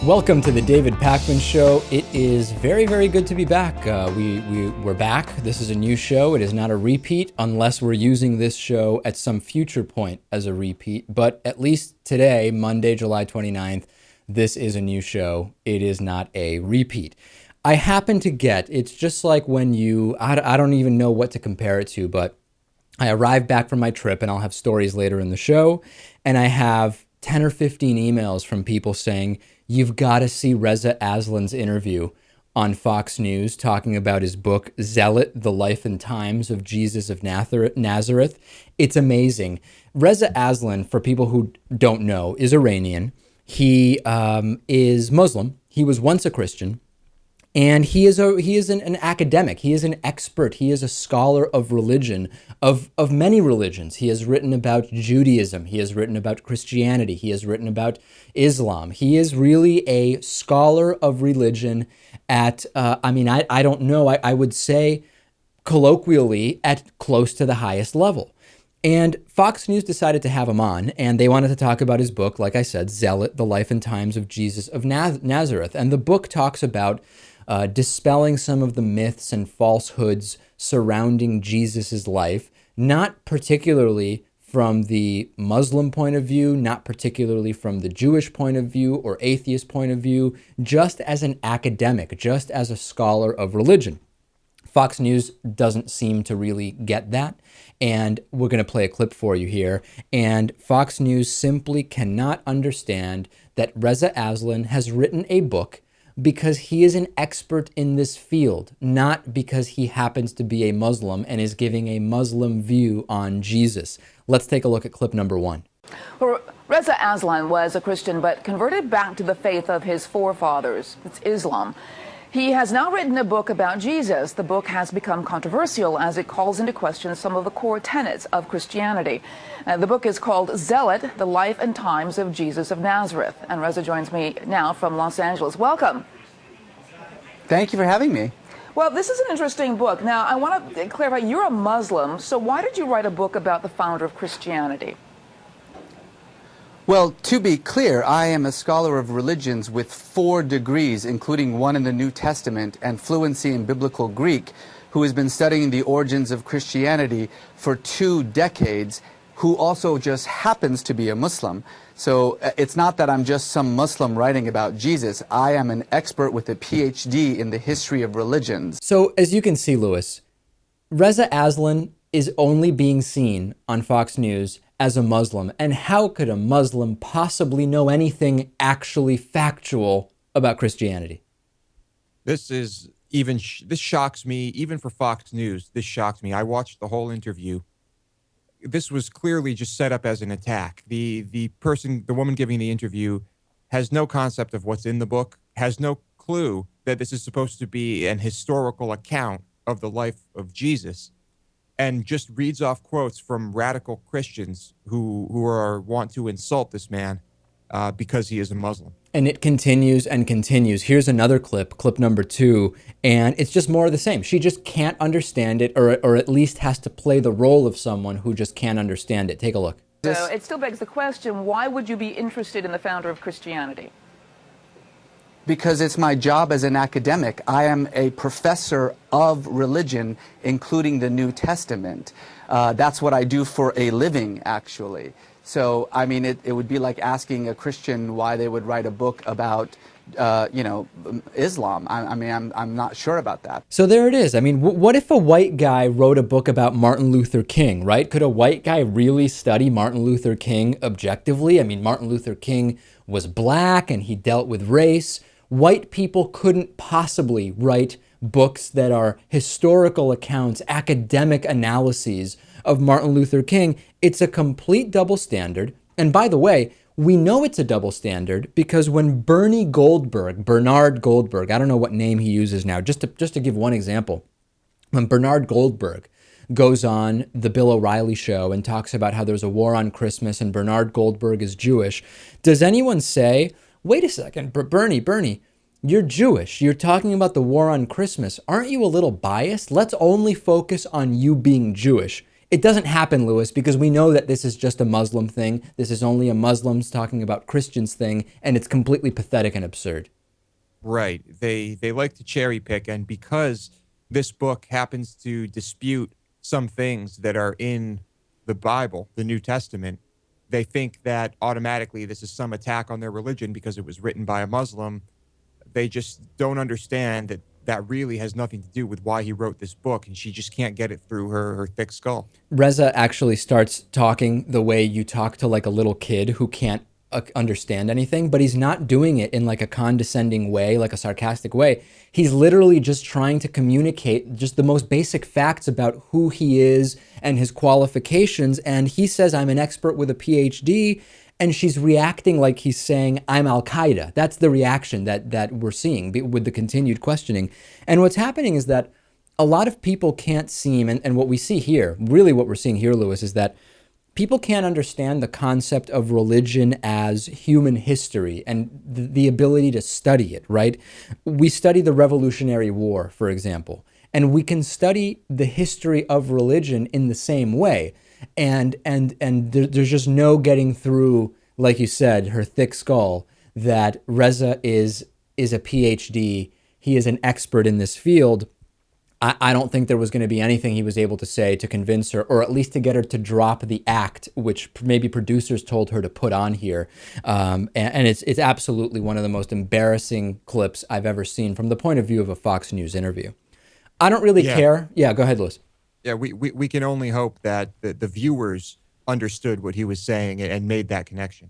Welcome to the David Pakman Show. It is very, very good to be back. We're back. This is a new show. It is not a repeat unless we're using this show at some future point as a repeat. But at least today, Monday, July 29th, this is a new show. It is not a repeat. I happen to get, it's just like when I don't even know what to compare it to, but I arrive back from my trip and I'll have stories later in the show. And I have 10 or 15 emails from people saying, you've got to see Reza Aslan's interview on Fox News talking about his book, Zealot, The Life and Times of Jesus of Nazareth. It's amazing. Reza Aslan, for people who don't know, is Iranian. He is Muslim. He was once a Christian. And he is an academic. He is an expert. He is a scholar of religion, of many religions. He has written about Judaism. He has written about Christianity. He has written about Islam. He is really a scholar of religion at, I don't know, I would say colloquially at close to the highest level. And Fox News decided to have him on, and they wanted to talk about his book, like I said, Zealot, The Life and Times of Jesus of Nazareth. And the book talks about dispelling some of the myths and falsehoods surrounding Jesus's life, not particularly from the Muslim point of view, not particularly from the Jewish point of view or atheist point of view, just as an academic, just as a scholar of religion. Fox News doesn't seem to really get that, and we're going to play a clip for you here. And Fox News simply cannot understand that Reza Aslan has written a book because he is an expert in this field, not because he happens to be a Muslim and is giving a Muslim view on Jesus. Let's take a look at clip number 1. Well, Reza Aslan was a Christian but converted back to the faith of his forefathers. It's Islam. He has now written a book about Jesus. The book has become controversial as it calls into question some of the core tenets of Christianity. The book is called Zealot, The Life and Times of Jesus of Nazareth. And Reza joins me now from Los Angeles. Welcome. Thank you for having me. Well, this is an interesting book. Now, I want to clarify, you're a Muslim, so why did you write a book about the founder of Christianity? Well, to be clear, I am a scholar of religions with 4 degrees, including one in the New Testament and fluency in Biblical Greek, who has been studying the origins of Christianity for 2 decades, who also just happens to be a Muslim. So it's not that I'm just some Muslim writing about Jesus. I am an expert with a PhD in the history of religions. So as you can see, Lewis, Reza Aslan is only being seen on Fox News as a Muslim. And how could a Muslim possibly know anything actually factual about Christianity? This shocks me. Even for Fox News, this shocked me. I watched the whole interview. This was clearly just set up as an attack. The woman giving the interview has no concept of what's in the book, has no clue that this is supposed to be an historical account of the life of Jesus, and just reads off quotes from radical Christians who want to insult this man because he is a Muslim. And it continues and continues. Here's another clip number 2, and it's just more of the same. She just can't understand it, or at least has to play the role of someone who just can't understand it. Take a look. So it still begs the question, why would you be interested in the founder of Christianity? Because it's my job as an academic. I am a professor of religion, including the New Testament. That's what I do for a living, actually. So, I mean, it would be like asking a Christian why they would write a book about, Islam. I'm not sure about that. So there it is. I mean, what if a white guy wrote a book about Martin Luther King, right? Could a white guy really study Martin Luther King objectively? I mean, Martin Luther King was black and he dealt with race. White people couldn't possibly write books that are historical accounts, academic analyses of Martin Luther King. It's a complete double standard. And by the way, we know it's a double standard because when Bernard Goldberg, I don't know what name he uses now, just to give one example, when Bernard Goldberg goes on the Bill O'Reilly show and talks about how there's a war on Christmas and Bernard Goldberg is Jewish, does anyone say, wait a second, Bernie, you're Jewish. You're talking about the war on Christmas. Aren't you a little biased? Let's only focus on you being Jewish. It doesn't happen, Lewis, because we know that this is just a Muslim thing. This is only a Muslims talking about Christians thing, and it's completely pathetic and absurd. Right. They like to cherry pick, and because this book happens to dispute some things that are in the Bible, the New Testament, they think that automatically this is some attack on their religion because it was written by a Muslim. They just don't understand that that really has nothing to do with why he wrote this book, and she just can't get it through her thick skull. Reza actually starts talking the way you talk to like a little kid who can't understand anything, but he's not doing it in like a condescending way, like a sarcastic way. He's literally just trying to communicate just the most basic facts about who he is and his qualifications. And he says, I'm an expert with a PhD. And she's reacting like he's saying, I'm Al-Qaeda. That's the reaction that we're seeing with the continued questioning. And what's happening is that a lot of people can't seem, and what we see here, really what we're seeing here, Lewis, is that people can't understand the concept of religion as human history and the ability to study it, right? We study the Revolutionary War, for example, and we can study the history of religion in the same way. And there's just no getting through, like you said, her thick skull, that Reza is a PhD. He is an expert in this field. I don't think there was going to be anything he was able to say to convince her, or at least to get her to drop the act, which maybe producers told her to put on here. And it's absolutely one of the most embarrassing clips I've ever seen from the point of view of a Fox News interview. I don't really care. Yeah, go ahead, Lewis. Yeah, we can only hope that the viewers understood what he was saying and made that connection.